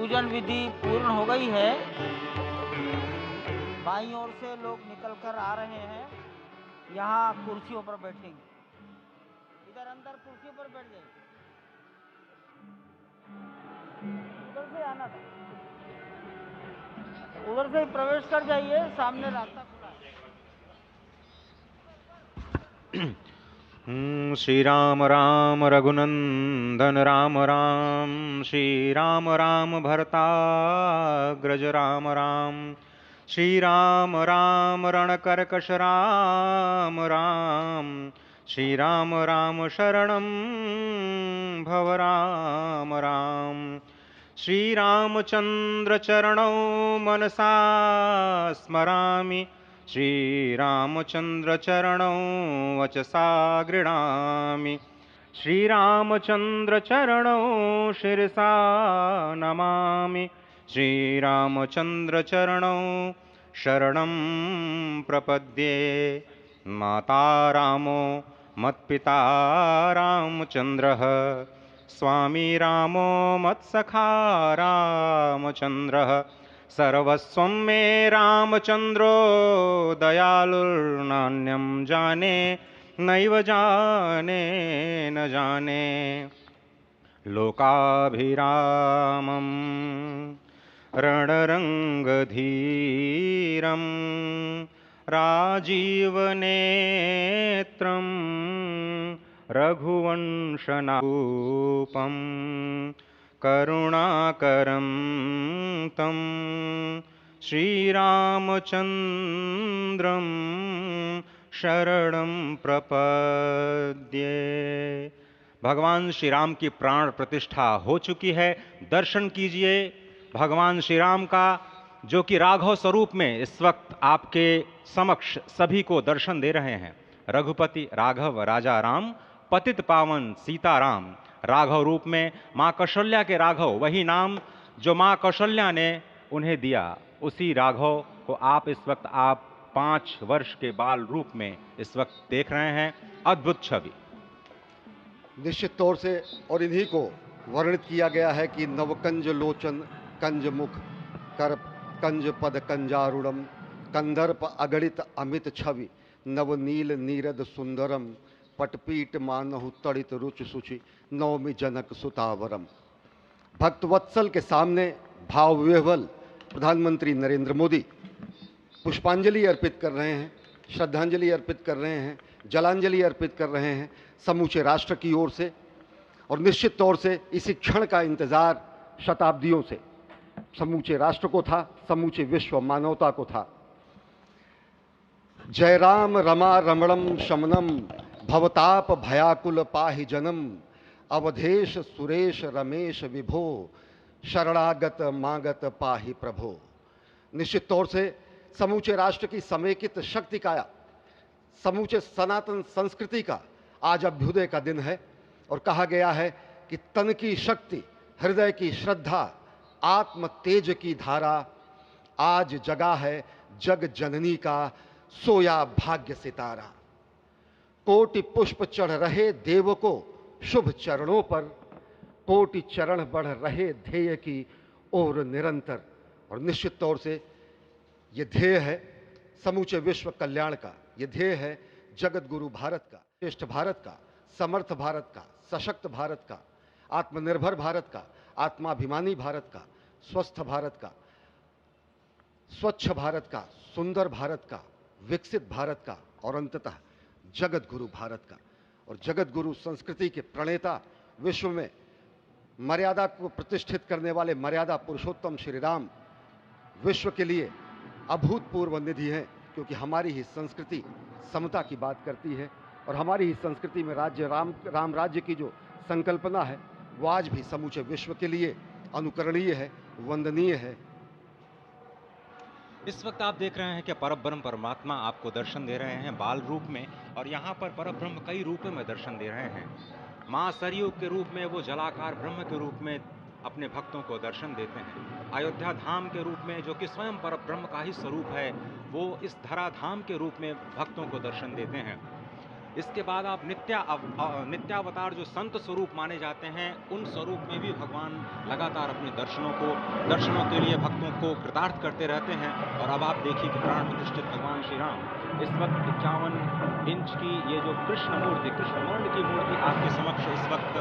पूजन विधि पूर्ण हो गई है। बाईं ओर से लोग निकल कर आ रहे हैं, यहाँ कुर्सियों पर बैठेंगे। इधर अंदर कुर्सियों पर बैठ जाइए, उधर से आना था, उधर से ही प्रवेश कर जाइए, सामने रास्ता खुला है। श्री राम राम रघुनंदन राम राम, श्री राम राम भरताग्रज राम राम, श्री राम राम रणकर्कश राम राम, श्री राम राम शरणं भव राम राम, श्री रामचंद्र चरणौ मनसा स्मरामि, श्रीरामचंद्र चरणौ वचसा गृह्णामि, श्रीरामचंद्र चरणौ शिरसा नमामि, श्रीरामचंद्र चरणौ शरणं प्रपद्ये। माता रामो मत्पिता रामचंद्रः, स्वामी रामो मत्सखा रामचंद्रः, सर्वस्वं मे रामचंद्रो दयालुर्नान्यं जाने नैव जाने न जाने। लोकाभिरामं रणरङ्गधीरं राजीवनेत्रं रघुवंशनारूपं करुणाकरं तं श्रीरामचन्द्रं शरणं प्रपद्ये। भगवान श्री राम की प्राण प्रतिष्ठा हो चुकी है। दर्शन कीजिए भगवान श्री राम का, जो कि राघव स्वरूप में इस वक्त आपके समक्ष सभी को दर्शन दे रहे हैं। रघुपति राघव राजा राम, पतित पावन सीताराम। राघव रूप में माँ कौशल्या के राघव, वही नाम जो माँ कौशल्या ने उन्हें दिया, उसी राघव को आप इस वक्त 5 वर्ष के बाल रूप में इस वक्त देख रहे हैं। अद्भुत छवि। निश्चित तौर से, और इन्हीं को वर्णित किया गया है कि नवकंज लोचन कंज मुख कर कंज पद कंजारुणम, कंदर्प अगणित अमित छवि नवनील नीरद सुंदरम, पटपीट मानहु तड़ित रुचि सुचि नवमी जनक सुतावरम। भक्तवत्सल के सामने भाव विह्वल प्रधानमंत्री नरेंद्र मोदी पुष्पांजलि अर्पित कर रहे हैं, श्रद्धांजलि अर्पित कर रहे हैं, जलांजलि अर्पित कर रहे हैं समूचे राष्ट्र की ओर से। और निश्चित तौर से इसी क्षण का इंतजार शताब्दियों से समूचे राष्ट्र को था, समूचे विश्व मानवता को था। जय राम रमा रमणम शमनम, भवताप भयाकुल पाहि जनम, अवधेश सुरेश रमेश विभो, शरणागत मागत पाहि प्रभो। निश्चित तौर से समूचे राष्ट्र की समेकित शक्ति का, समूचे सनातन संस्कृति का आज अभ्युदय का दिन है। और कहा गया है कि तन की शक्ति, हृदय की श्रद्धा, आत्म तेज की धारा आज जगा है जग जननी का सोया भाग्य सितारा। कोटि पुष्प चढ़ रहे देव को शुभ चरणों पर, कोटि चरण बढ़ रहे ध्येय की ओर निरंतर। और निश्चित तौर से ये ध्येय है समूचे विश्व कल्याण का, ये ध्येय है जगत गुरु भारत का, श्रेष्ठ भारत का, समर्थ भारत का, सशक्त भारत का, आत्मनिर्भर भारत का, आत्माभिमानी भारत का, स्वस्थ भारत का, स्वच्छ भारत का, सुंदर भारत का, विकसित भारत का, और अंततः जगत गुरु भारत का। और जगत गुरु संस्कृति के प्रणेता, विश्व में मर्यादा को प्रतिष्ठित करने वाले मर्यादा पुरुषोत्तम श्री राम विश्व के लिए अभूतपूर्व निधि है, क्योंकि हमारी ही संस्कृति समता की बात करती है और हमारी ही संस्कृति में राज्य राम राज्य की जो संकल्पना है वो आज भी समूचे विश्व के लिए अनुकरणीय है, वंदनीय है। इस वक्त आप देख रहे हैं कि परब्रह्म परमात्मा आपको दर्शन दे रहे हैं बाल रूप में, और यहाँ पर परब्रह्म कई रूपों में दर्शन दे रहे हैं। माँ सरयू के रूप में वो जलाकार ब्रह्म के रूप में अपने भक्तों को दर्शन देते हैं। अयोध्या धाम के रूप में, जो कि स्वयं परब्रह्म का ही स्वरूप है, वो इस धरा धाम के रूप में भक्तों को दर्शन देते हैं। इसके बाद आप नित्यावतार जो संत स्वरूप माने जाते हैं, उन स्वरूप में भी भगवान लगातार अपने दर्शनों के लिए भक्तों को कृतार्थ करते रहते हैं। और अब आप देखिए कि प्राण प्रतिष्ठित भगवान श्री राम इस वक्त 51 इंच की ये जो कृष्ण वर्ण की मूर्ति आपके समक्ष इस वक्त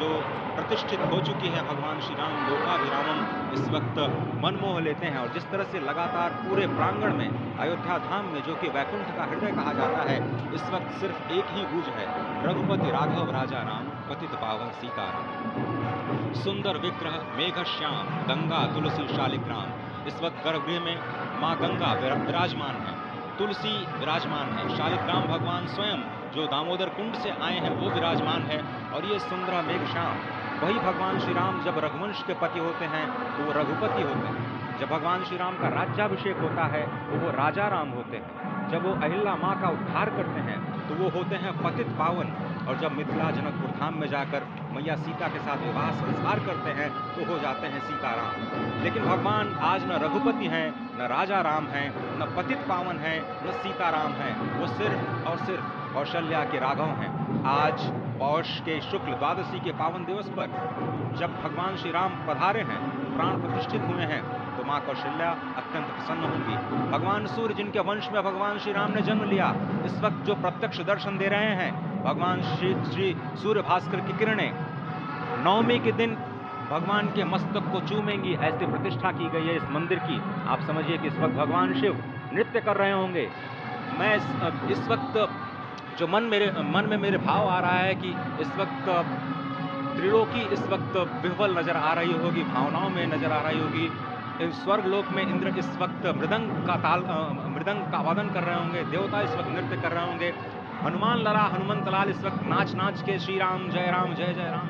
जो प्रतिष्ठित हो चुकी है, भगवान श्री राम लोकाभिरामम इस वक्त मनमोह लेते हैं। और जिस तरह से लगातार पूरे प्रांगण में अयोध्या धाम में, जो कि वैकुंठ का हृदय कहा जाता है, इस वक्त सिर्फ एक ही गूंज है, रघुपति राघव राजा राम, पतित पावन सीताराम। सुंदर विग्रह मेघ श्याम, गंगा तुलसी शालिग्राम। इस वक्त गर्भगृह में माँ गंगा विराजमान है, तुलसी विराजमान है, शालिग्राम भगवान स्वयं जो दामोदर कुंड से आए हैं वो विराजमान है। और ये सुंदर मेघ श्याम, वही भगवान श्री राम जब रघुवंश के पति होते हैं तो वो रघुपति होते हैं, जब भगवान श्री राम का राज्याभिषेक होता है तो वो राजा राम होते हैं, जब वो अहिल्या माँ का उद्धार करते हैं तो वो होते हैं पतित पावन, और जब मिथिला जनकपुर धाम में जाकर मैया सीता के साथ विवाह संस्कार करते हैं तो हो जाते हैं सीताराम। लेकिन भगवान आज न रघुपति हैं, न राजा राम हैं, न पतित पावन हैं, न सीताराम हैं, वो सिर्फ और सिर्फ कौशल्या के राघव हैं। आज पौष के शुक्ल द्वादशी के पावन दिवस पर जब भगवान श्री राम पधारे हैं, प्राण प्रतिष्ठित हुए हैं, तो माँ कौशल्या अत्यंत प्रसन्न होंगी। भगवान सूर्य जिनके वंश में भगवान श्री राम ने जन्म लिया, इस वक्त जो प्रत्यक्ष दर्शन दे रहे हैं, भगवान श्री सूर्य भास्कर की किरणें नवमी के दिन भगवान के मस्तक को चूमेंगी, ऐसी प्रतिष्ठा की गई है इस मंदिर की। आप समझिए कि इस वक्त भगवान शिव नृत्य कर रहे होंगे। मैं इस वक्त जो मन में मेरे भाव आ रहा है कि इस वक्त त्रिलोकी इस वक्त विह्वल नजर आ रही होगी, भावनाओं में नजर आ रही होगी। स्वर्ग लोक में इंद्र इस वक्त मृदंग का वादन कर रहे होंगे, देवता इस वक्त नृत्य कर रहे होंगे, हनुमान लला हनुमंत लाल इस वक्त नाच नाच के श्री राम जय राम जय जय राम